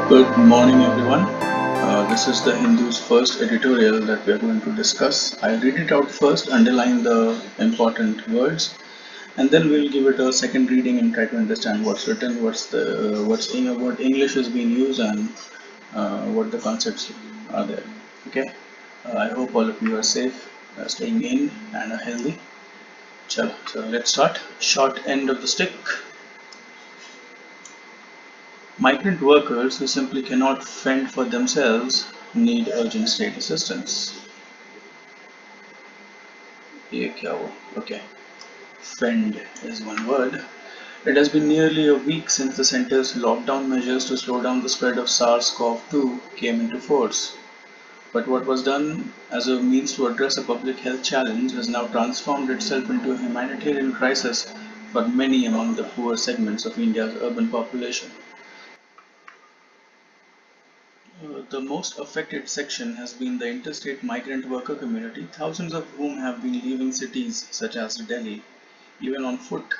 Good morning, everyone. This is the Hindu's first editorial that we are going to discuss. I'll read it out first, underline the important words, and then we'll give it a second reading and try to understand what's written, what English is being used, and what the concepts are there. Okay. I hope all of you are safe, staying in, and are healthy. Chalo, so let's start. Short end of the stick. Migrant workers who simply cannot fend for themselves need urgent state assistance. ये क्या हुआ? Okay. Fend is one word. It has been nearly a week since the center's lockdown measures to slow down the spread of SARS-CoV-2 came into force. But what was done as a means to address a public health challenge has now transformed itself into a humanitarian crisis for many among the poor segments of India's urban population. The most affected section has been the interstate migrant worker community, thousands of whom have been leaving cities such as Delhi, even on foot,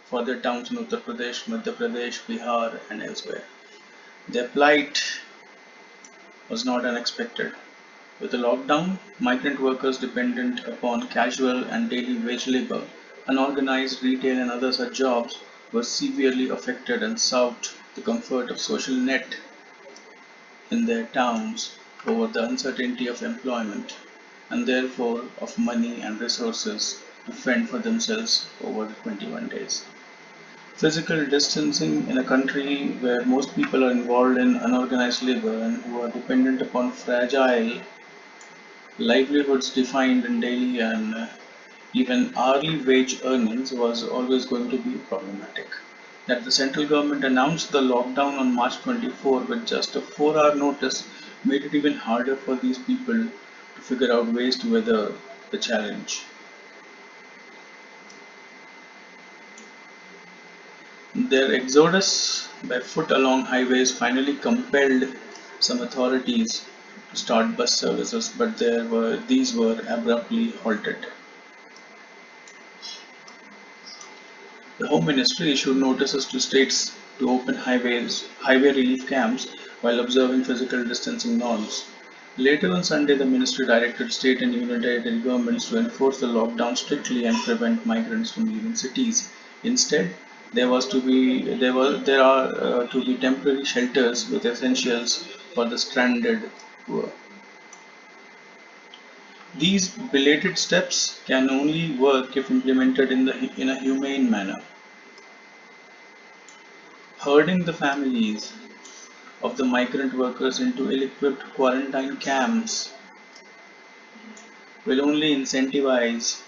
for their towns in Uttar Pradesh, Madhya Pradesh, Bihar, and elsewhere. Their plight was not unexpected. With the lockdown, migrant workers dependent upon casual and daily wage labor, unorganized retail and other such jobs were severely affected and sought the comfort of social net in their towns over the uncertainty of employment and therefore of money and resources to fend for themselves over the 21 days. Physical distancing in a country where most people are involved in unorganized labor and who are dependent upon fragile livelihoods defined in daily and even hourly wage earnings was always going to be problematic. That the central government announced the lockdown on March 24 with just a 4-hour notice made it even harder for these people to figure out ways to weather the challenge. Their exodus by foot along highways finally compelled some authorities to start bus services, but these were abruptly halted. The Home Ministry issued notices to states to open highway relief camps while observing physical distancing norms. Later on Sunday, the ministry directed state and union territory governments to enforce the lockdown strictly and prevent migrants from leaving cities. Instead, there are to be temporary shelters with essentials for the stranded poor. These belated steps can only work if implemented in a humane manner. Herding the families of the migrant workers into ill-equipped quarantine camps will only incentivize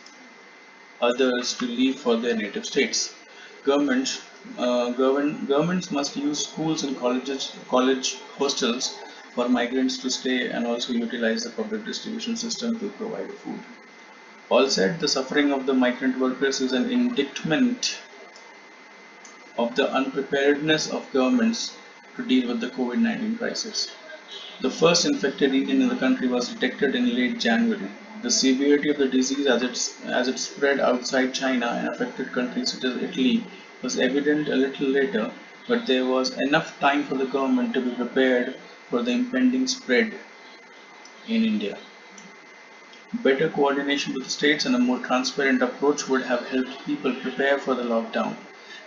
others to leave for their native states. Governments, governments must use schools and college hostels for migrants to stay and also utilize the public distribution system to provide food. All said, the suffering of the migrant workers is an indictment of the unpreparedness of governments to deal with the COVID-19 crisis. The first infected Indian in the country was detected in late January. The severity of the disease as it spread outside China and affected countries such as Italy was evident a little later, but there was enough time for the government to be prepared for the impending spread in India. Better coordination with the states and a more transparent approach would have helped people prepare for the lockdown.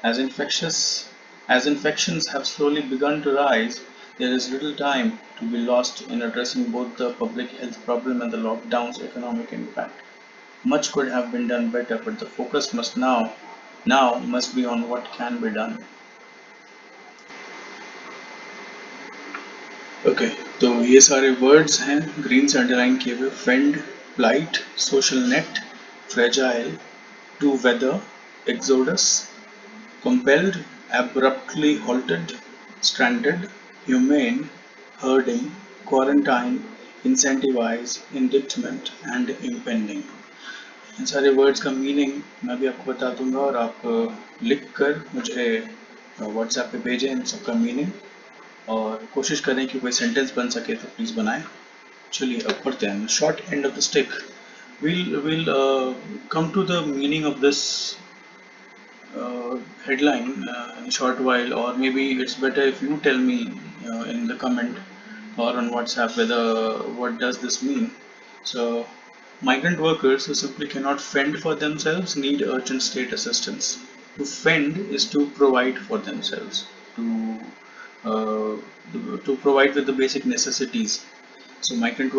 As infectious as infections have slowly begun to rise, there is little time to be lost in addressing both the public health problem and the lockdown's economic impact. Much could have been done better, but the focus must now must be on what can be done. Okay तो ये सारे words हैं green से underline किए हुए fend plight social net fragile to weather exodus compelled abruptly halted stranded humane herding quarantine incentivize indictment and impending इन सारे words का meaning मैं भी आपको बता दूंगा और आप लिख कर मुझे व्हाट्सएप पे भेजें इन सबका मीनिंग और कोशिश करें कि कोई सेंटेंस बन सके तो प्लीज़ बनाएं चलिए अब पढ़ते हैं short end of the stick we'll come to the meaning of this headline in a short while, or maybe it's better if you tell me in the comment or on WhatsApp whether what does this mean. So, migrant workers who simply cannot fend for themselves need urgent state assistance. To fend is to provide for themselves, to uh, to provide with the basic necessities. So migrant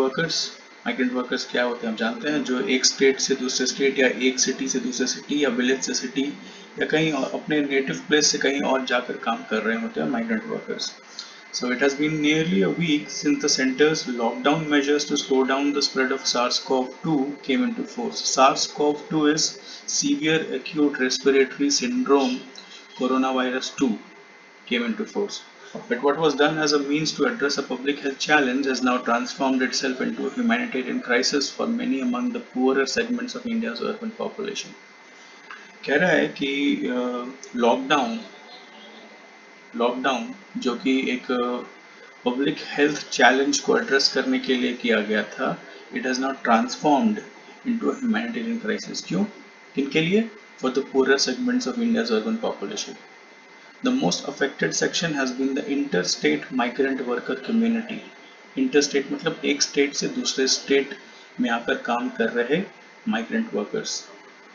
workers क्या होते हैं हम जानते हैं, जो एक state से दूसरे स्टेट या एक सिटी से दूसरे सिटी या विलेज से सिटी या कहीं और अपने नेटिव प्लेस से कहीं और जाकर काम कर रहे होते हैं migrant workers. So it has been nearly a week since the center's lockdown measures to slow down the spread of SARS-CoV-2 came into force. SARS-CoV-2 is severe acute respiratory syndrome coronavirus 2 came into force. But what was done as a means to address a public health challenge has now transformed itself into a humanitarian crisis for many among the poorer segments of India's urban population. कह रहा है कि lockdown lockdown जो कि एक public health challenge को address करने के लिए किया गया था, it has not transformed into a humanitarian crisis. क्यों? किन के लिए? For the poorer segments of India's urban population. The most affected section has been the interstate migrant worker community. Interstate मतलब एक स्टेट से दूसरे स्टेट में आकर काम कर रहे migrant workers.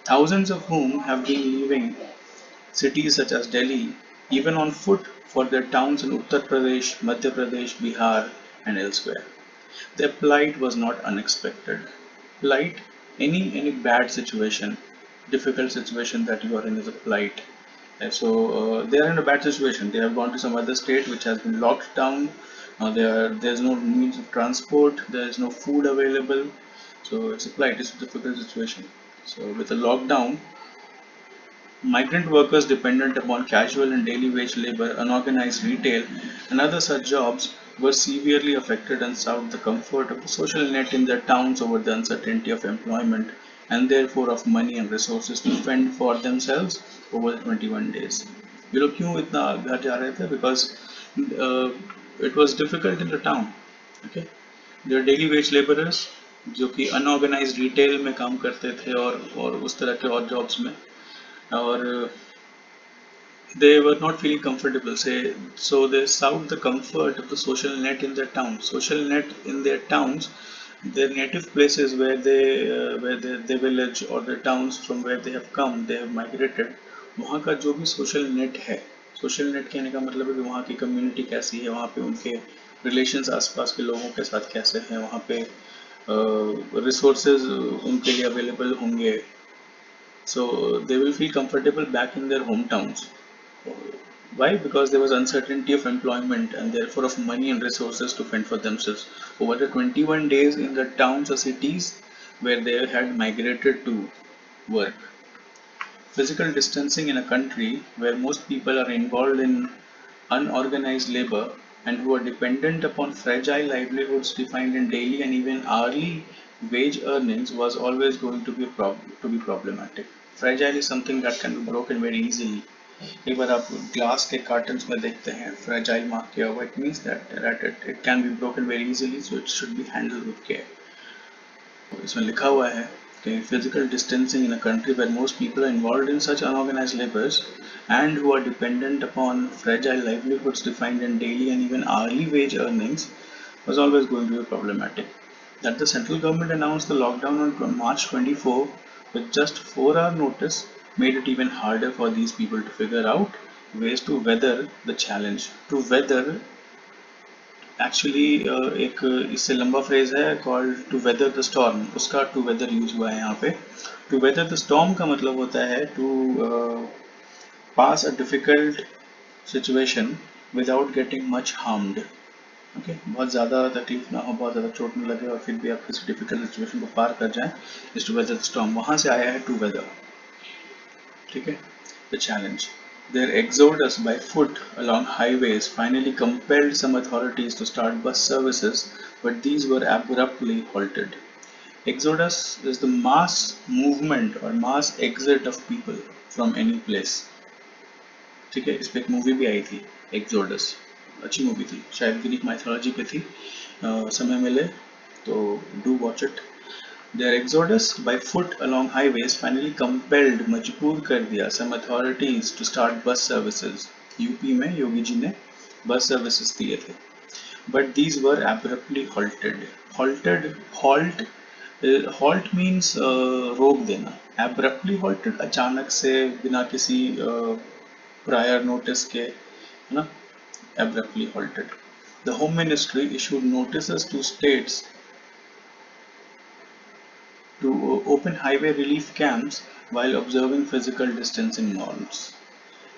Thousands of whom have been leaving cities such as Delhi, even on foot, for their towns in Uttar Pradesh, Madhya Pradesh, Bihar, and elsewhere. Their plight was not unexpected. Plight, any bad situation, difficult situation that you are in is a plight. And so they are in a bad situation. They have gone to some other state which has been locked down. There's no means of transport. There is no food available. So it's a plight. It's a difficult situation. So with the lockdown, migrant workers dependent upon casual and daily wage labor, unorganized retail, and other such jobs were severely affected and sought the comfort of the social net in their towns over the uncertainty of employment and therefore of money and resources to fend for themselves over the 21 days. ये लोग क्यों इतना घर जा रहे थे? Because it was difficult in the town. Okay, they are daily wage laborers जो कि unorganized retail में काम करते थे और उस तरह के और jobs में, or they were not feeling comfortable, say, so they sought the comfort of the social net in their towns. Social net in their towns, their native places their village or their towns from where they have come, they have migrated. वहाँ का जो भी social net है, social net कहने का मतलब है कि वहाँ की community कैसी है, वहाँ पे उनके relations आसपास के लोगों के साथ कैसे हैं, वहाँ पे resources उनके लिए available होंगे, so they will feel comfortable back in their hometowns. Why? Because there was uncertainty of employment and therefore of money and resources to fend for themselves. Over the 21 days in the towns or cities where they had migrated to work. Physical distancing in a country where most people are involved in unorganized labor and who are dependent upon fragile livelihoods defined in daily and even hourly wage earnings was always going to be problematic. Fragile is something that can be broken very easily. एक बार आप glass के cottons में देखते हैं fragile mark किया हुआ, it means that it can be broken very easily, so it should be handled with care. इसमें लिखा हुआ है कि physical distancing in a country where most people are involved in such unorganized labors and who are dependent upon fragile livelihoods defined in daily and even hourly wage earnings was always going to be problematic. That the central government announced the lockdown on March 24 with just 4-hour notice made it even harder for these people to figure out ways to weather the challenge. To weather actually एक इससे लंबा phrase है called to weather the storm, उसका to weather use हुआ है यहाँ पे. To weather the storm का मतलब होता है to pass a difficult situation without getting much harmed. Okay, बहुत ज़्यादा तकलीफ ना हो, बहुत ज़्यादा चोट न लगे और फिर भी आप किसी डिफिकल्ट सिचुएशन को पार कर जाएं, इस टू वेदर द स्टॉर्म. वहाँ से आया है टू वेदर. ठीक है, the challenge. Their exodus by foot along highways finally compelled some authorities to start bus services, but these were abruptly halted. Exodus is the mass movement or mass exit of people from any place. ठीक है, इस पे एक movie भी आई थी exodus, अच्छी movie थी, शायद ग्रीक माइथोलॉजी पे थी. समय मिले तो do watch it. Their exodus by foot along highways finally compelled मजबूर कर दिया some authorities to start bus services. UP में योगी जी ने bus services दिए थे. But these were abruptly halted. Halt means रोक देना. Abruptly halted अचानक से बिना किसी prior notice के, है ना, abruptly halted. The Home Ministry issued notices to states to open highway relief camps while observing physical distancing norms.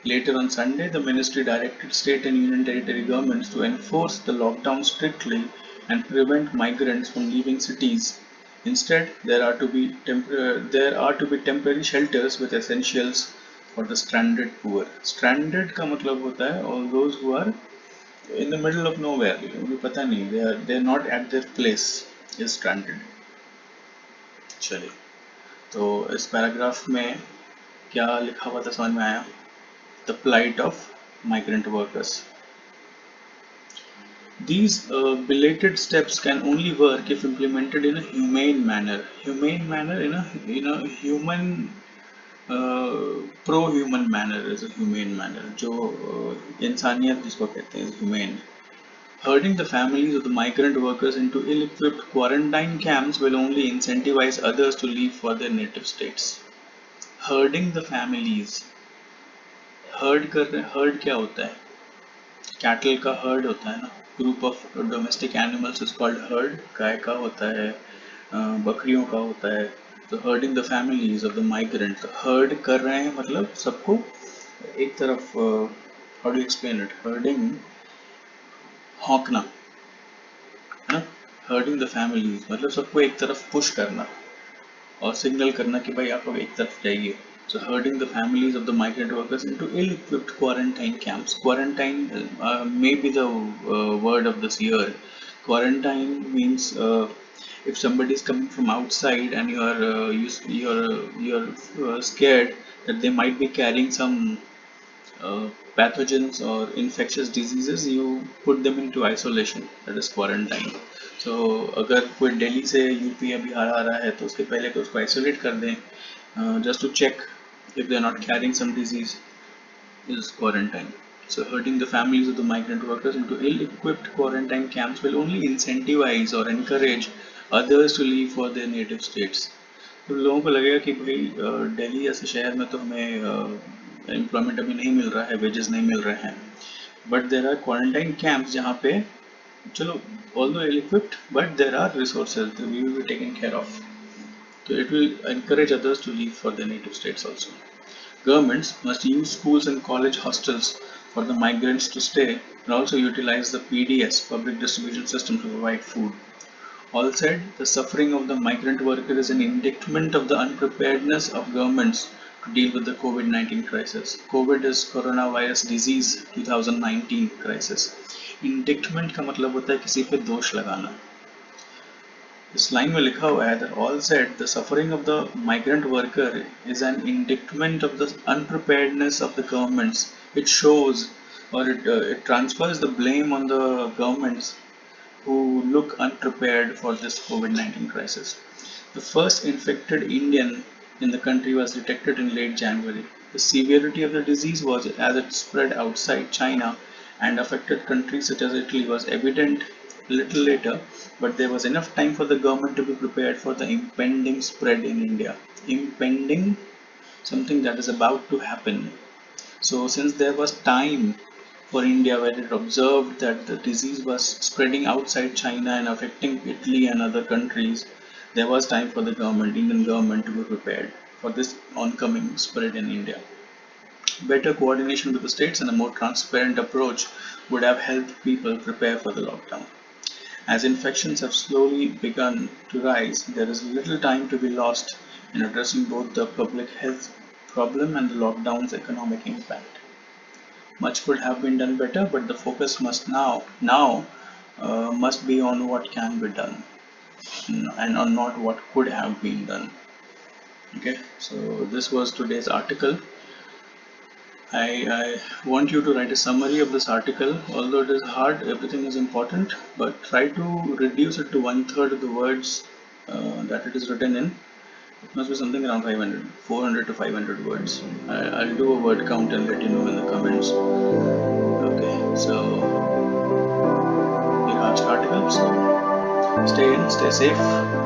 Later on Sunday, the ministry directed state and union territory governments to enforce the lockdown strictly and prevent migrants from leaving cities. Instead, there are to be temporary shelters with essentials for the stranded poor. Stranded का मतलब होता है all those who are in the middle of nowhere. उन्हें पता नहीं, they are not at their place, is stranded. चलिए, तो इस पैराग्राफ में क्या लिखा हुआ था समझ में आया? The plight of migrant workers. These belated steps can only work if implemented in a humane manner. Humane manner in a human pro-human manner is a humane manner. जो इंसानियत जिसको कहते हैं is humane. Herding the families of the migrant workers into ill-equipped quarantine camps will only incentivize others to leave for their native states. Herding the families. Herd क्या होता है? Cattle का herd होता है ना, group of domestic animals is called herd. गाय का होता है, बकरियों का होता है. तो herding the families of the migrant. Herd कर रहे हैं मतलब सबको एक तरफ, how do explain it? Herding हॉकना है ना. हर्डिंग द फैमिलीज मतलब सबको एक तरफ पुश करना और सिग्नल करना कि भाई आप अब एक तरफ जाइए. So herding the families of the migrant workers into ill-equipped quarantine camps. Quarantine may be the word of this year. Quarantine means if somebody is coming from outside and you're scared that they might be carrying some pathogens or infectious diseases, you put them into isolation. That is quarantine. So अगर कोई दिल्ली से UP या बिहार आ रहा है तो उसके पहले तो उसको आइसोलेट कर दें, just to check if they are not carrying some disease, is quarantine. So herding the families of the migrant workers into ill-equipped quarantine camps will only incentivize or encourage others to leave for their native states. तो लोगों को लगेगा कि भाई दिल्ली जैसे शहर में तो हमें एम्प्लॉयमेंट अभी नहीं मिल रहा है, वेजेस नहीं मिल रहे हैं, but there are quarantine camps जहाँ पे चलो although ill-equipped but there are resources that we will be taken care of. So it will encourage others to leave for their native states also. Governments must use schools and college hostels for the migrants to stay and also utilize the PDS, public distribution system, to provide food. All said, the suffering of the migrant worker is an indictment of the unpreparedness of governments to deal with the COVID-19 crisis. COVID is coronavirus disease 2019 crisis. Indictment का मतलब होता है किसी पे दोष लगाना. इस line में लिखा हुआ है that all said the suffering of the migrant worker is an indictment of the unpreparedness of the governments. It shows or it transfers the blame on the governments who look unprepared for this COVID-19 crisis. The first infected Indian in the country was detected in late January. The severity of the disease was as it spread outside China and affected countries such as Italy was evident a little later, but there was enough time for the government to be prepared for the impending spread in India. Impending, something that is about to happen. So since there was time for India where it observed that the disease was spreading outside China and affecting Italy and other countries, there was time for the government, Indian government, to be prepared for this oncoming spread in India. Better coordination with the states and a more transparent approach would have helped people prepare for the lockdown. As infections have slowly begun to rise, there is little time to be lost in addressing both the public health problem and the lockdown's economic impact. Much could have been done better, but the focus must be on what can be done and on not what could have been done. Okay, so this was today's article. I want you to write a summary of this article. Although it is hard, everything is important, but try to reduce it to one third of the words that it is written in. It must be something around 500, 400 to 500 words. I'll do a word count and let you know in the comments. Okay, so your harsh article. So stay in, stay safe.